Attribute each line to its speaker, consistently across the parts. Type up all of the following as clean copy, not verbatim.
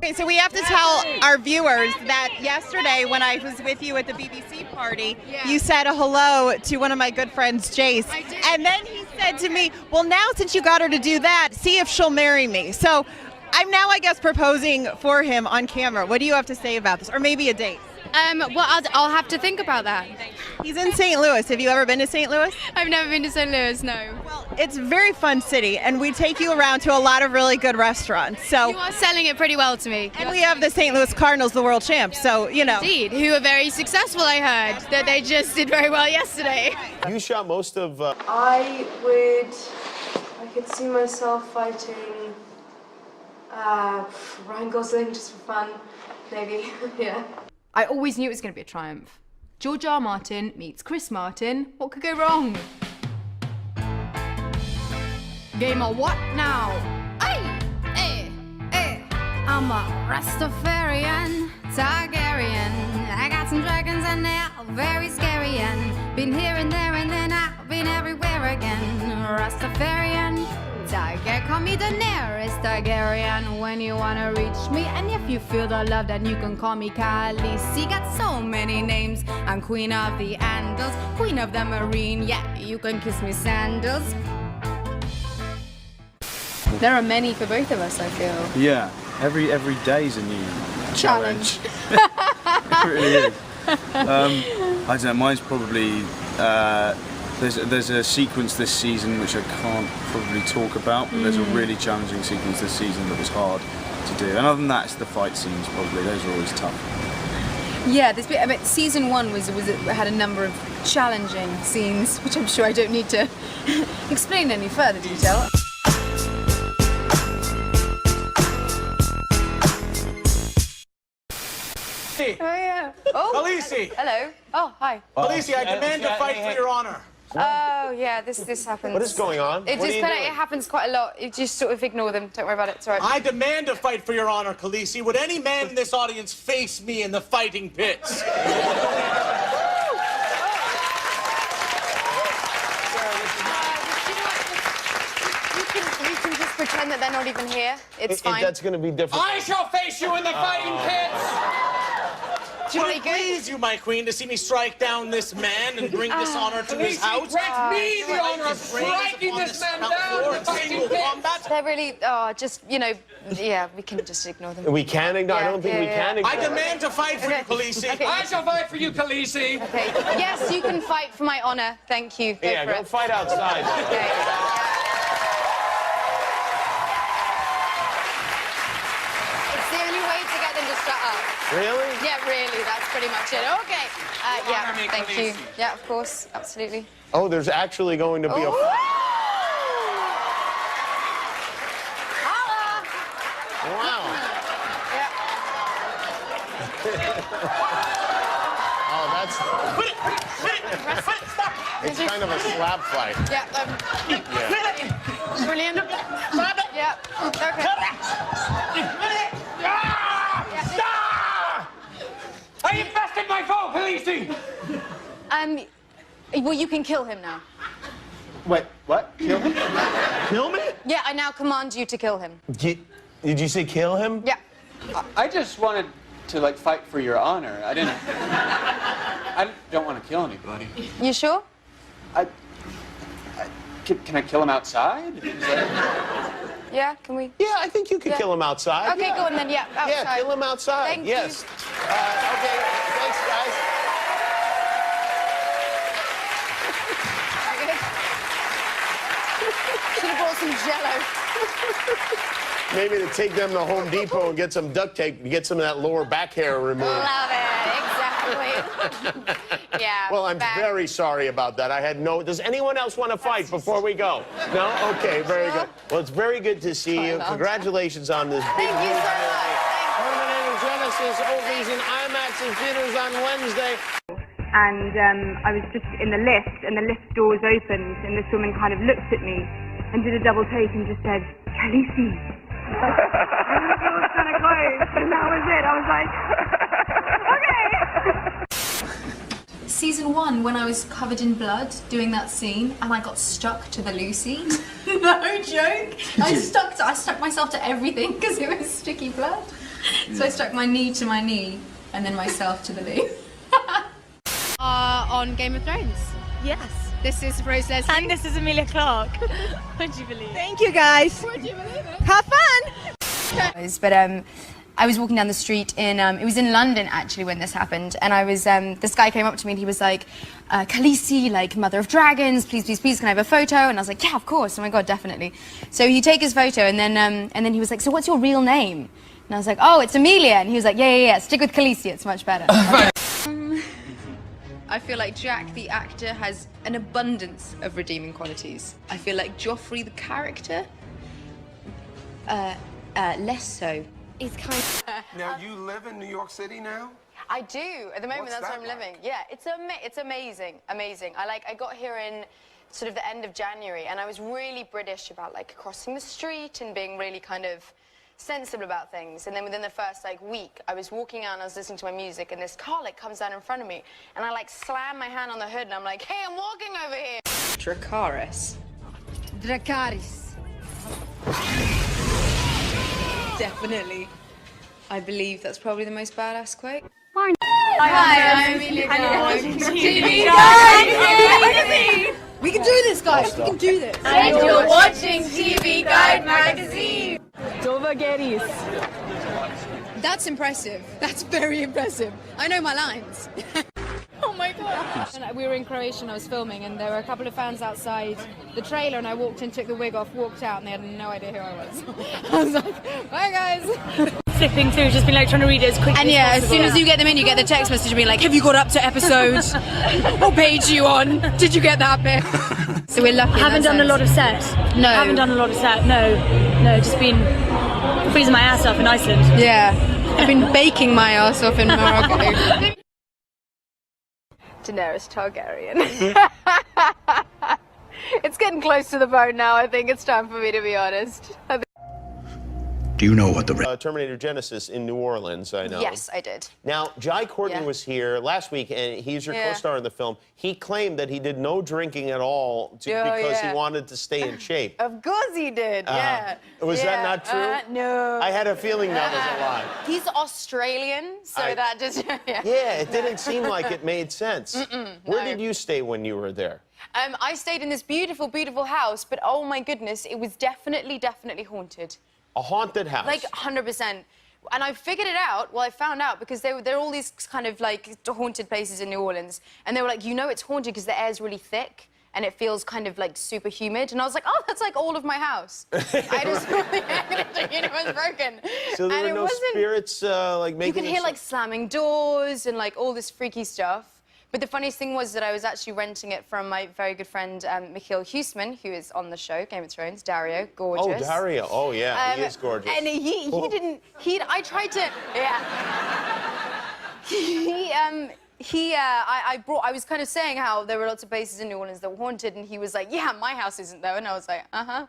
Speaker 1: Okay, so we have to tell our viewers that yesterday when I was with you at the BBC party, you said a hello to one of my good friends, Jace. And then he said to me, well, now since you got her to do that, see if she'll marry me. So I'm now, I guess, proposing for him on camera. What do you have to say about this? Or maybe a date?
Speaker 2: Well, I'll have to think about that.
Speaker 1: He's in St. Louis. Have you ever been to St. Louis?
Speaker 2: I've never been to St. Louis, no.
Speaker 1: Well, it's a very fun city, and we take you around to a lot of really good restaurants. So
Speaker 2: You are selling it pretty well to me.
Speaker 1: and we have the St. Louis Cardinals, the world champs. So, you know.
Speaker 2: Indeed, who are very successful, I heard. That they just did very well yesterday.
Speaker 3: You shot most of...
Speaker 4: I could see myself fighting Ryan Gosling just for fun, maybe, yeah.
Speaker 5: I always knew it was going to be a triumph. George R. Martin meets Chris Martin. What could go wrong? Game of what now?
Speaker 2: I'm a Rastafarian, Targaryen. I got some dragons and they're very scary. And been here and there and then I've been everywhere again. Rastafarian, Targaryen, call me Daenerys Targaryen when you wanna reach me. And if you feel the love, then you can call me Khaleesi. Got so many names. I'm Queen of the Andals, Queen of the Marine. Yeah, you can kiss me sandals.
Speaker 5: There are many for both of us, I feel.
Speaker 6: Yeah, every day's a new challenge. It really is. I don't know, mine's probably, there's a sequence this season which I can't probably talk about, but there's a really challenging sequence this season that was hard to do. And other than that, it's the fight scenes probably, those are always tough.
Speaker 5: Yeah, season 1 had a number of challenging scenes, which I'm sure I don't need to explain in any further detail.
Speaker 7: Oh, yeah.
Speaker 5: Oh,
Speaker 7: Khaleesi!
Speaker 5: hello. Oh, hi.
Speaker 7: Khaleesi, I demand to fight for your honor.
Speaker 4: Oh, yeah, this happens.
Speaker 3: What is going on?
Speaker 4: It happens quite a lot. You just sort of ignore them. Don't worry about it. It's all right.
Speaker 7: I demand to fight for your honor, Khaleesi. Would any man in this audience face me in the fighting pits?
Speaker 4: You can just pretend that they're not even here. It's fine.
Speaker 3: That's going to be different.
Speaker 7: I shall face you in the fighting pits!
Speaker 4: Do you
Speaker 7: Would
Speaker 4: want
Speaker 7: it
Speaker 4: to go?
Speaker 7: please you, my queen, to see me strike down this man and bring dishonor to his house?
Speaker 8: Grant me the honor of striking this man down in fighting pits.
Speaker 4: They're really, just, you know, yeah, we can just ignore them.
Speaker 3: We can ignore. I don't think we can ignore.
Speaker 7: I demand to fight for you, Khaleesi.
Speaker 4: Okay.
Speaker 8: I shall fight for you, Khaleesi.
Speaker 4: Okay. Yes, you can fight for my honor. Thank you. Go for
Speaker 3: Go
Speaker 4: it.
Speaker 3: fight outside.
Speaker 4: Okay. It's the only way to get them to shut up.
Speaker 3: Really?
Speaker 4: Yeah, really. That's pretty much it. Okay. Yeah,
Speaker 8: honor me,
Speaker 4: thank you.
Speaker 8: Khaleesi.
Speaker 4: Yeah, of course. Absolutely.
Speaker 3: Oh, there's actually going to be a...
Speaker 4: Holla!
Speaker 3: Wow.
Speaker 4: Yeah.
Speaker 3: Oh, that's... It's kind of a slap fight.
Speaker 4: Yeah.
Speaker 3: Yeah.
Speaker 4: Brilliant. Yeah. Okay.
Speaker 8: I infested my foe, Khaleesi.
Speaker 4: Well, you can kill him now.
Speaker 3: Wait, what? Kill him? Kill me?
Speaker 4: Yeah, I now command you to kill him.
Speaker 3: Did you say kill him?
Speaker 4: Yeah.
Speaker 9: I just wanted to, like, fight for your honor. I don't want to kill anybody.
Speaker 4: You sure?
Speaker 9: Can I kill him outside? Is that...
Speaker 4: Yeah, can we?
Speaker 3: Yeah, I think you could kill him outside.
Speaker 4: Okay, go on then, yeah, outside.
Speaker 3: Yeah, kill him outside.
Speaker 4: Thank
Speaker 3: yes.
Speaker 4: you.
Speaker 3: Okay, thanks, guys.
Speaker 4: Should have brought some Jell-O.
Speaker 3: Maybe to take them to Home Depot and get some duct tape to get some of that lower back hair removed.
Speaker 4: Love it, exactly. Yeah.
Speaker 3: Well, I'm very sorry about that. I had no... Does anyone else want to fight before we go? No? Okay, very good. Well, it's very good to see you. Congratulations on this big
Speaker 4: Thank you so much.
Speaker 3: Terminator Genesis opens in IMAX in theaters on Wednesday.
Speaker 10: And I was just in the lift, and the lift doors opened, and this woman kind of looked at me and did a double take and just said, Khaleesi. And the door was kind of closed, and that was it. I was like, okay.
Speaker 5: Season 1, when I was covered in blood doing that scene, and I got stuck to the Lucy. No joke. I stuck myself to everything because it was sticky blood. So I stuck my knee to my knee and then myself to the knee.
Speaker 4: On Game of Thrones.
Speaker 10: Yes.
Speaker 4: This is Rose Leslie.
Speaker 10: And this is Emilia Clarke.
Speaker 4: Would you believe it?
Speaker 10: Thank you, guys.
Speaker 4: Would you believe it?
Speaker 10: Have fun.
Speaker 11: But I was walking down the street in, it was in London actually when this happened, and I was, this guy came up to me and he was like, Khaleesi, like mother of dragons, please, please, please, can I have a photo? And I was like, yeah, of course, oh my God, definitely. So you take his photo and then he was like, so what's your real name? And I was like, oh, it's Emilia. And he was like, yeah, stick with Khaleesi, it's much better.
Speaker 5: I feel like Jack, the actor, has an abundance of redeeming qualities. I feel like Joffrey, the character, less so.
Speaker 4: He's kind of...
Speaker 8: Now, you live in New York City now?
Speaker 4: I do. At the moment,
Speaker 8: What's
Speaker 4: that's where
Speaker 8: that
Speaker 4: I'm living.
Speaker 8: like?
Speaker 4: Yeah, it's amazing, amazing. I got here in sort of the end of January, and I was really British about like crossing the street and being really kind of sensible about things. And then within the first like week, I was walking out and I was listening to my music, and this car like comes down in front of me, and I like slam my hand on the hood, and I'm like, hey, I'm walking over here.
Speaker 5: Dracarys.
Speaker 11: Dracarys.
Speaker 5: Definitely. I believe that's probably the most badass quote.
Speaker 11: Hi, I'm Emilia Clarke.
Speaker 5: We can do this, guys. We can do this.
Speaker 11: And you're watching TV Guide Magazine.
Speaker 5: That's impressive. That's very impressive. I know my lines.
Speaker 11: Oh my God. We were in Croatia and I was filming, and there were a couple of fans outside the trailer, and I walked in, took the wig off, walked out, and they had no idea who I was. I was like, bye guys.
Speaker 10: Flipping through, just been like trying to read it as quickly
Speaker 5: And
Speaker 10: as
Speaker 5: yeah,
Speaker 10: possible.
Speaker 5: as soon as you get them in, you get the text message being like, have you got up to episode? What page are you on? Did you get that bit? So we're lucky.
Speaker 10: Haven't done a lot of set.
Speaker 5: No.
Speaker 10: Haven't done a lot of set. No, just been freezing my ass off in Iceland.
Speaker 5: Yeah. I've been baking my ass off in Morocco.
Speaker 4: Daenerys Targaryen. It's getting close to the bone now. I think it's time for me to be honest.
Speaker 12: Do you know what the
Speaker 3: Terminator Genesis in New Orleans, I know.
Speaker 4: Yes, I did.
Speaker 3: Now, Jai Courtney
Speaker 4: Yeah.
Speaker 3: was here last week, and he's your co-star in the film. He claimed that he did no drinking at all because he wanted to stay in shape.
Speaker 4: Of course he did, yeah.
Speaker 3: Was that not true?
Speaker 4: No.
Speaker 3: I had a feeling that was a lie.
Speaker 4: He's Australian, so that just,
Speaker 3: Yeah, it didn't seem like it made sense. Where did you stay when you were there?
Speaker 4: I stayed in this beautiful, beautiful house, but oh my goodness, it was definitely haunted.
Speaker 3: A haunted house?
Speaker 4: Like 100%. And I figured it out, well, I found out because there are all these kind of like haunted places in New Orleans, and they were like, you know it's haunted because the air's really thick and it feels kind of like super humid. And I was like, oh, that's like all of my house. I just thought the air conditioning unit was broken.
Speaker 3: So there were no spirits like making...
Speaker 4: You could hear like slamming doors and like all this freaky stuff. But the funniest thing was that I was actually renting it from my very good friend, Mikhail Huisman, who is on the show, Game of Thrones, Dario, gorgeous.
Speaker 3: Oh, Dario. Oh, yeah, he is gorgeous.
Speaker 4: And I tried to, I was kind of saying how there were lots of places in New Orleans that were haunted, and he was like, yeah, my house isn't though. And I was like, uh-huh.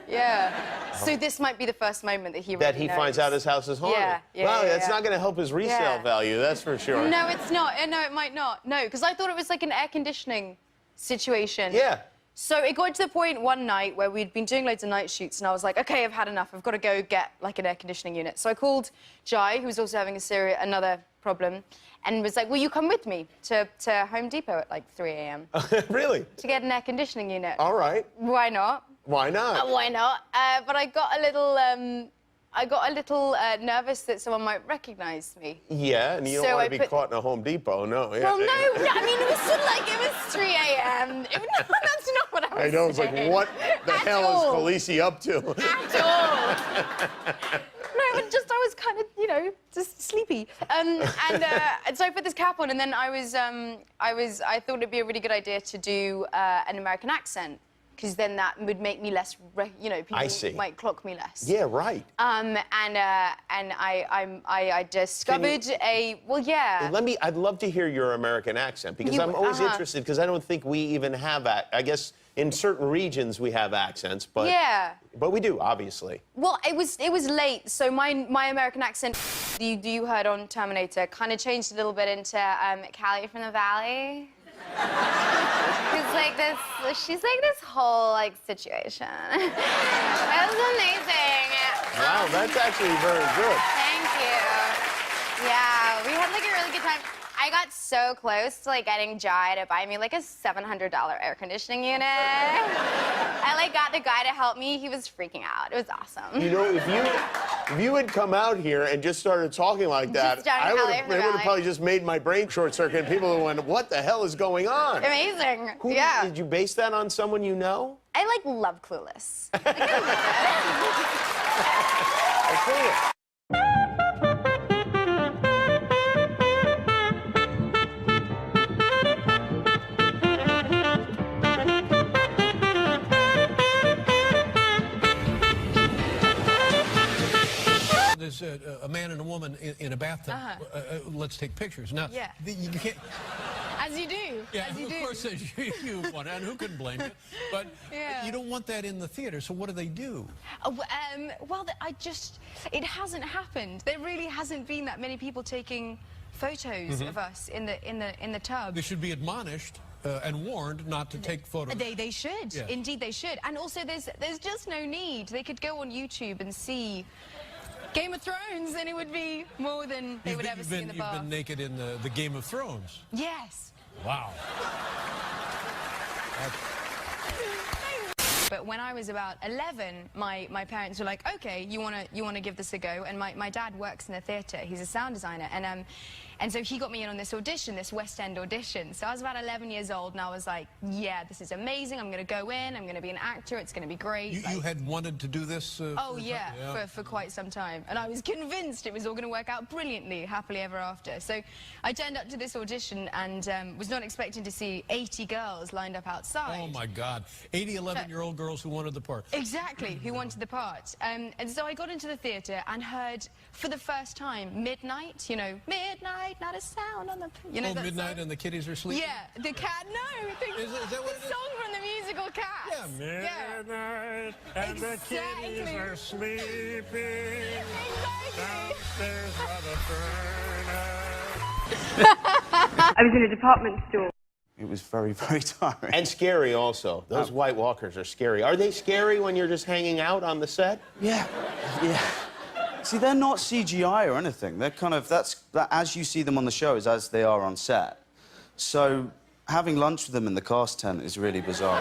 Speaker 4: Yeah. So this might be the first moment that he really knows.
Speaker 3: finds out his house is haunted. Wow, that's not going to help his resale value, that's for sure.
Speaker 4: No, it's not. No, it might not. No, because I thought it was like an air conditioning situation.
Speaker 3: Yeah.
Speaker 4: So it got to the point one night where we'd been doing loads of night shoots, and I was like, okay, I've had enough. I've got to go get like an air conditioning unit. So I called Jai, who was also having another problem, and was like, will you come with me to Home Depot at like 3 a.m.
Speaker 3: Really?
Speaker 4: To get an air conditioning unit.
Speaker 3: All right.
Speaker 4: Why not?
Speaker 3: Why not?
Speaker 4: Why not? But I got a little nervous that someone might recognize me.
Speaker 3: Yeah, and you don't want to be caught in a Home Depot, no. Yeah.
Speaker 4: Well, no, I mean, it was sort of like, it was 3 a.m. That's not what I was
Speaker 3: I know, it's like, what the hell is Khaleesi up to?
Speaker 4: At all. No, but just, I was kind of, you know, just sleepy. And so I put this cap on, and then I thought it'd be a really good idea to do an American accent, because then that would make me less, you know, people might clock me less.
Speaker 3: Yeah, right.
Speaker 4: And I discovered
Speaker 3: I'd love to hear your American accent, because I'm always interested, because I don't think we even have I guess in certain regions we have accents, but but we do, obviously.
Speaker 4: Well, it was late, so my American accent you heard on Terminator kind of changed a little bit into Callie from the Valley. She's like this whole like situation. That was amazing.
Speaker 3: Wow, that's actually very good.
Speaker 4: Thank you.
Speaker 11: Yeah, we had like a really good time. I got so close to like getting Jai to buy me like a $700 air conditioning unit. I like got the guy to help me. He was freaking out. It was awesome.
Speaker 3: You know, if you had come out here and just started talking like that, it would have probably just made my brain short circuit and people would went, what the hell is going on?
Speaker 11: Amazing. Yeah.
Speaker 3: Did you base that on someone you know?
Speaker 11: I like love Clueless.
Speaker 13: There's a man and a woman in a bathtub. Let's take pictures. Now, you can't...
Speaker 5: As you do.
Speaker 13: Yeah, of course you want it, and who can blame you? But you don't want that in the theater, so what do they do?
Speaker 5: Well, it hasn't happened. There really hasn't been that many people taking photos of us in the tub.
Speaker 13: They should be admonished and warned not to take photos.
Speaker 5: They should. Yeah. Indeed, they should. And also, there's just no need. They could go on YouTube and see Game of Thrones, and it would be more than they would ever see in the bath.
Speaker 13: You've been naked in the Game of Thrones?
Speaker 5: Yes.
Speaker 13: Wow.
Speaker 5: But when I was about 11, my parents were like, okay, you wanna give this a go? And my dad works in the theatre. He's a sound designer, and so he got me in on this audition, this West End audition. So I was about 11 years old, and I was like, yeah, this is amazing. I'm gonna go in. I'm gonna be an actor. It's gonna be great.
Speaker 13: You had wanted to do this?
Speaker 5: Oh yeah, for quite some time, and I was convinced it was all gonna work out brilliantly, happily ever after. So I turned up to this audition and was not expecting to see 80 girls lined up outside.
Speaker 13: Oh my God, 80 11-year-old girls who wanted the part.
Speaker 5: Exactly, who wanted the part. And so I got into the theatre and heard for the first time Midnight, you know, midnight. Not a sound on the... You know,
Speaker 13: oh, midnight
Speaker 5: song?
Speaker 13: And the kitties are sleeping?
Speaker 5: Yeah, the cat... No,
Speaker 13: is that what
Speaker 5: the song from the musical Cats.
Speaker 13: Yeah, midnight and the kitties are sleeping. Downstairs by the furnace.
Speaker 10: I was in a department store.
Speaker 6: It was very, very tiring.
Speaker 3: And scary also. Those White Walkers are scary. Are they scary when you're just hanging out on the set?
Speaker 6: Yeah. See, they're not CGI or anything. They're kind of, as you see them on the show is as they are on set. So having lunch with them in the cast tent is really bizarre.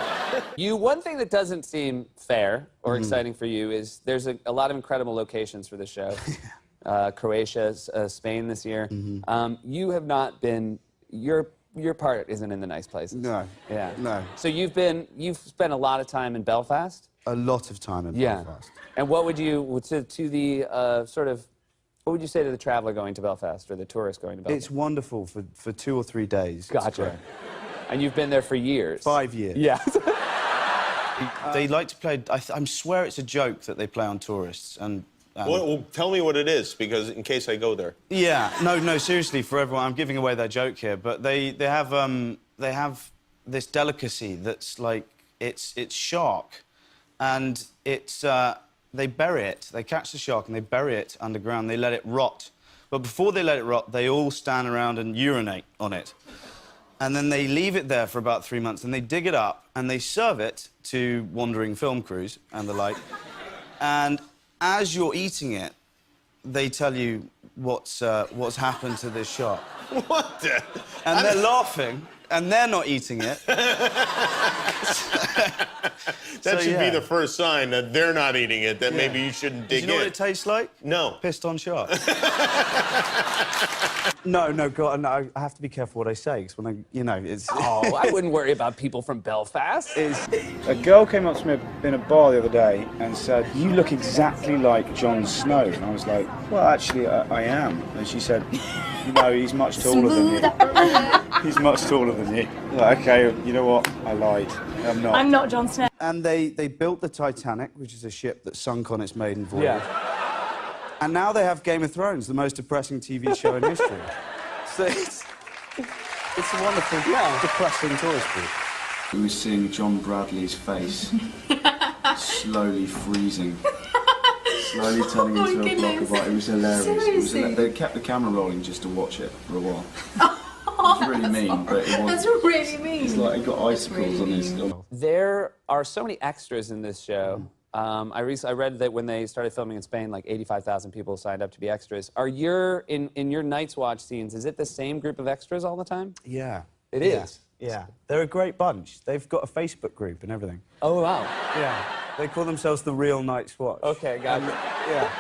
Speaker 9: One thing that doesn't seem fair or exciting for you is there's a lot of incredible locations for the show. Croatia, Spain this year. You have not been, your part isn't in the nice places.
Speaker 6: No.
Speaker 9: Yeah.
Speaker 6: No.
Speaker 9: So you've spent a lot of time in Belfast?
Speaker 6: A lot of time in Belfast.
Speaker 9: And what would you, to the what would you say to the traveler going to Belfast or the tourist going to Belfast?
Speaker 6: It's wonderful for 2 or 3 days.
Speaker 9: Gotcha. And you've been there for years?
Speaker 6: 5 years.
Speaker 9: Yeah.
Speaker 6: They like to play, I swear it's a joke that they play on tourists. And
Speaker 3: well, tell me what it is, because in case I go there.
Speaker 6: Yeah, no, seriously, for everyone, I'm giving away their joke here, but they have this delicacy that's like, it's shark, and it's, they bury it. They catch the shark and they bury it underground. They let it rot. But before they let it rot, they all stand around and urinate on it. And then they leave it there for about 3 months, and they dig it up, and they serve it to wandering film crews and the like. And as you're eating it, they tell you what's happened to this shark.
Speaker 3: What the?
Speaker 6: And they're laughing, and they're not eating it.
Speaker 3: That should be the first sign that they're not eating it, that maybe you shouldn't dig in.
Speaker 6: Do you know what it tastes like?
Speaker 3: No.
Speaker 6: Pissed on shark. No, God, no, I have to be careful what I say, because when it's...
Speaker 9: Oh, I wouldn't worry about people from Belfast.
Speaker 6: A girl came up to me in a bar the other day and said, "You look exactly like Jon Snow." And I was like, "Well, actually, I am." And she said, "No, he's much taller than you. He's much taller than you." Like, okay, you know what? I lied. I'm not.
Speaker 10: I'm not Jon Snow.
Speaker 6: And they built the Titanic, which is a ship that sunk on its maiden voyage.
Speaker 9: Yeah.
Speaker 6: And now they have Game of Thrones, the most depressing TV show in history. So it's a wonderful, depressing tourist group. We were seeing John Bradley's face slowly freezing, slowly turning into a block of ice. It was hilarious. They kept the camera rolling just to watch it for a while. It's really mean, but it was.
Speaker 5: That's really mean.
Speaker 6: It's like it got icicles on his.
Speaker 9: There are so many extras in this show. I read that when they started filming in Spain, like 85,000 people signed up to be extras. Are in your Night's Watch scenes, is it the same group of extras all the time?
Speaker 6: Yeah.
Speaker 9: It is?
Speaker 6: Yeah. They're a great bunch. They've got a Facebook group and everything.
Speaker 9: Oh, wow.
Speaker 6: Yeah. They call themselves the Real Night's Watch.
Speaker 9: Okay, got it.
Speaker 6: Yeah.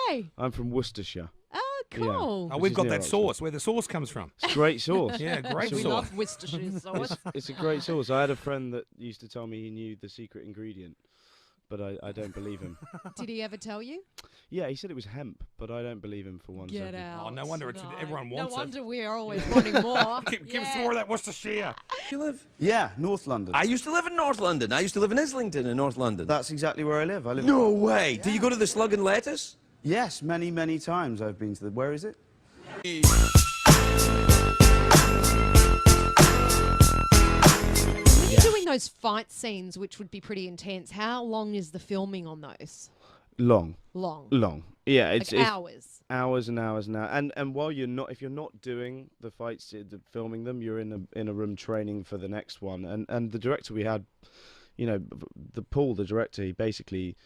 Speaker 14: Hey.
Speaker 15: I'm from Worcestershire.
Speaker 14: Oh, cool.
Speaker 15: Yeah.
Speaker 13: Oh, we've got that sauce, where the sauce comes from.
Speaker 15: It's great sauce.
Speaker 13: Yeah, great
Speaker 14: We
Speaker 13: sauce.
Speaker 14: love Worcestershire sauce.
Speaker 15: It's a great sauce. I had a friend that used to tell me he knew the secret ingredient, but I don't believe him.
Speaker 14: Did he ever tell you?
Speaker 15: Yeah, he said it was hemp, but I don't believe him for one
Speaker 14: Get
Speaker 15: second.
Speaker 14: out.
Speaker 13: Oh, no wonder everyone wants it.
Speaker 14: No wonder we're always wanting more.
Speaker 13: Give us more of that Worcestershire.
Speaker 16: You live?
Speaker 6: Yeah, North London.
Speaker 16: I used to live in North London. I used to live in Islington in North London.
Speaker 6: That's exactly where I live.
Speaker 16: No way. Do you go to the Slug and Lettuce?
Speaker 6: Yes, many, many times I've been to the... Where is it?
Speaker 14: When you're doing those fight scenes, which would be pretty intense, how long is the filming on those?
Speaker 15: Long.
Speaker 14: Long.
Speaker 15: Yeah,
Speaker 14: Like
Speaker 15: it's
Speaker 14: hours.
Speaker 15: hours and hours now. And while if you're not doing the fights, filming them, you're in a room training for the next one. And the director we had, Paul, the director, he basically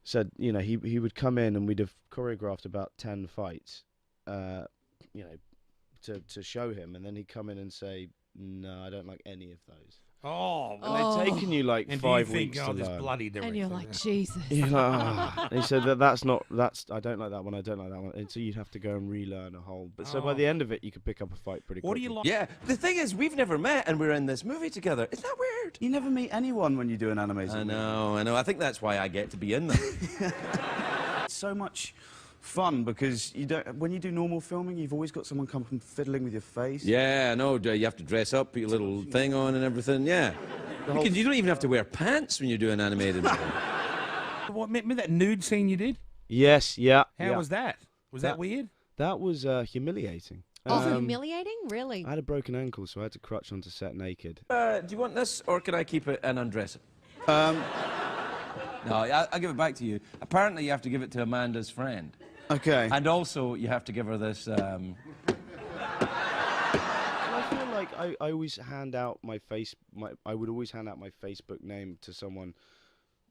Speaker 15: said, he would come in and we'd have choreographed about 10 fights, to show him, and then he'd come in and say, no, I don't like any of those.
Speaker 13: Oh,
Speaker 15: and they've taken you like
Speaker 13: and
Speaker 15: 5
Speaker 13: do you think,
Speaker 15: weeks
Speaker 13: oh,
Speaker 15: to
Speaker 13: this
Speaker 15: learn.
Speaker 13: bloody director.
Speaker 14: And you're like, Jesus.
Speaker 15: You're like, "Ah." And he said that's I don't like that one, I don't like that one. And so you'd have to go and relearn a whole. But so by the end of it, you could pick up a fight pretty quickly.
Speaker 13: What do you like?
Speaker 16: Yeah. The thing is, we've never met and we're in this movie together. Isn't that weird?
Speaker 6: You never meet anyone when you do an animated
Speaker 16: I
Speaker 6: movie.
Speaker 16: know. I think that's why I get to be in them.
Speaker 6: It's so much fun because when you do normal filming, you've always got someone come and fiddling with your face.
Speaker 16: Yeah, I know. You have to dress up, put your little thing on and everything. Yeah. You don't even have to wear pants when you do an animated movie.
Speaker 13: What, remember that nude scene you did?
Speaker 15: Yes, yeah.
Speaker 13: How was that? Was that weird?
Speaker 15: That was humiliating.
Speaker 14: Humiliating? Really?
Speaker 15: I had a broken ankle, so I had to crutch onto set naked.
Speaker 16: Do you want this, or can I keep it and undress it? No, I'll give it back to you. Apparently, you have to give it to Amanda's friend.
Speaker 6: Okay.
Speaker 16: And also, you have to give her this...
Speaker 15: I feel like I always hand out I would always hand out my Facebook name to someone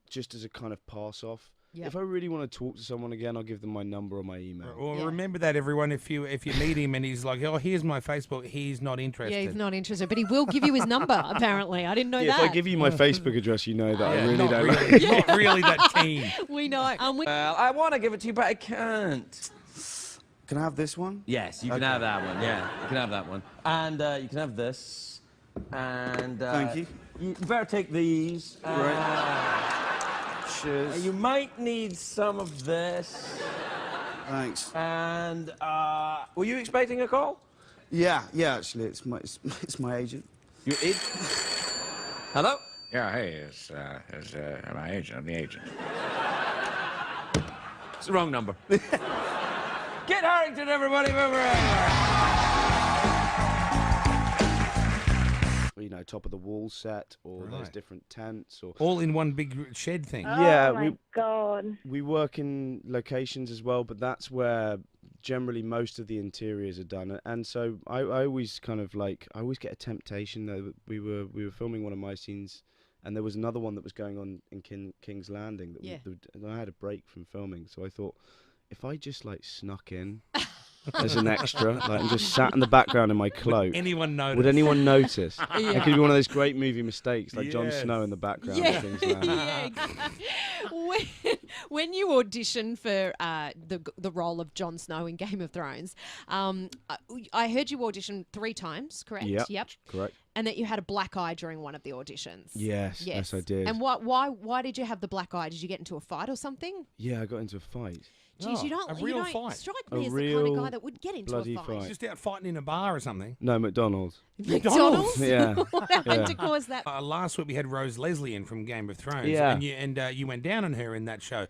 Speaker 15: just as a kind of pass off.
Speaker 14: Yep.
Speaker 15: If I really want to talk to someone again, I'll give them my number or my email.
Speaker 13: Well, remember that, everyone. If you meet him and he's like, oh, here's my Facebook, he's not interested.
Speaker 14: Yeah, he's not interested, but he will give you his number, apparently. I didn't know that.
Speaker 15: If I give you my Facebook address, you know that I really
Speaker 13: not
Speaker 15: don't
Speaker 13: really,
Speaker 15: like
Speaker 13: not really that keen.
Speaker 14: We know.
Speaker 16: Well, I want to give it to you, but I can't.
Speaker 6: Can I have this one?
Speaker 16: Yes, you can have that one. Yeah, you can have that one. And you can have this. And...
Speaker 6: Thank you.
Speaker 16: You better take these.
Speaker 6: Right. Cheers.
Speaker 16: You might need some of this.
Speaker 6: Thanks.
Speaker 16: And were you expecting a call?
Speaker 6: Yeah, actually, it's my agent.
Speaker 16: Your agent? Hello?
Speaker 17: Yeah, hey, it's my agent. I'm the agent.
Speaker 16: It's the wrong number. Get Harington, everybody, move around.
Speaker 15: Top of the wall set, or there's different tents, or
Speaker 13: all in one big shed thing.
Speaker 15: Yeah,
Speaker 10: Oh my God.
Speaker 15: We work in locations as well, but that's where generally most of the interiors are done. And so I always kind of I always get a temptation though. We were filming one of my scenes, and there was another one that was going on in King's Landing. And I had a break from filming, so I thought, if I just snuck in as an extra, and just sat in the background in my cloak.
Speaker 13: Would anyone notice?
Speaker 15: Would anyone notice?
Speaker 14: Yeah.
Speaker 15: It could be one of those great movie mistakes, like Jon Snow in the background.
Speaker 14: Yeah.
Speaker 15: Of King's Landing.
Speaker 14: When you auditioned for the role of Jon Snow in Game of Thrones, I heard you audition 3 times, correct?
Speaker 15: Yep. Correct.
Speaker 14: And that you had a black eye during one of the auditions.
Speaker 15: Yes, I did.
Speaker 14: And why did you have the black eye? Did you get into a fight or something?
Speaker 15: Yeah, I got into a fight.
Speaker 14: Geez, you don't
Speaker 13: fight.
Speaker 14: strike me as the kind of guy that would get into a fight.
Speaker 13: Just out fighting in a bar or something.
Speaker 15: No, McDonald's.
Speaker 14: McDonald's?
Speaker 15: Yeah.
Speaker 14: What happened to cause that?
Speaker 13: Last week we had Rose Leslie in from Game of Thrones.
Speaker 15: Yeah.
Speaker 13: And you went down on her in that show.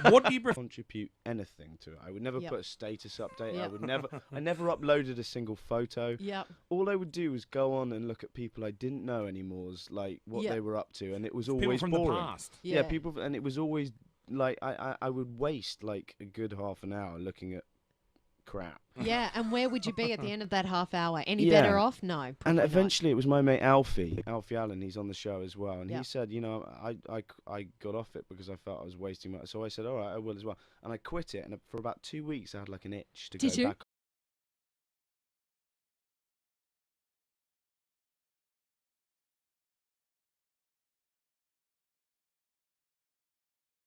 Speaker 13: What do you
Speaker 15: contribute anything to it? I would never put a status update.
Speaker 14: Yep.
Speaker 15: I never uploaded a single photo.
Speaker 14: Yep.
Speaker 15: All I would do was go on and look at people I didn't know anymore, what they were up to, and it was always
Speaker 13: from
Speaker 15: boring.
Speaker 13: the past.
Speaker 15: Yeah, people, and it was always I would waste a good half an hour looking at crap.
Speaker 14: Yeah, and where would you be at the end of that half hour? Any better off? No.
Speaker 15: And
Speaker 14: probably
Speaker 15: eventually it was my mate Alfie Allen, he's on the show as well, and
Speaker 14: Yep.
Speaker 15: he said, you know, I got off it because I felt I was wasting my, so I said, all right, I will as well. And I quit it, and for about 2 weeks I had like an itch to
Speaker 14: Did
Speaker 15: go
Speaker 14: you?
Speaker 15: back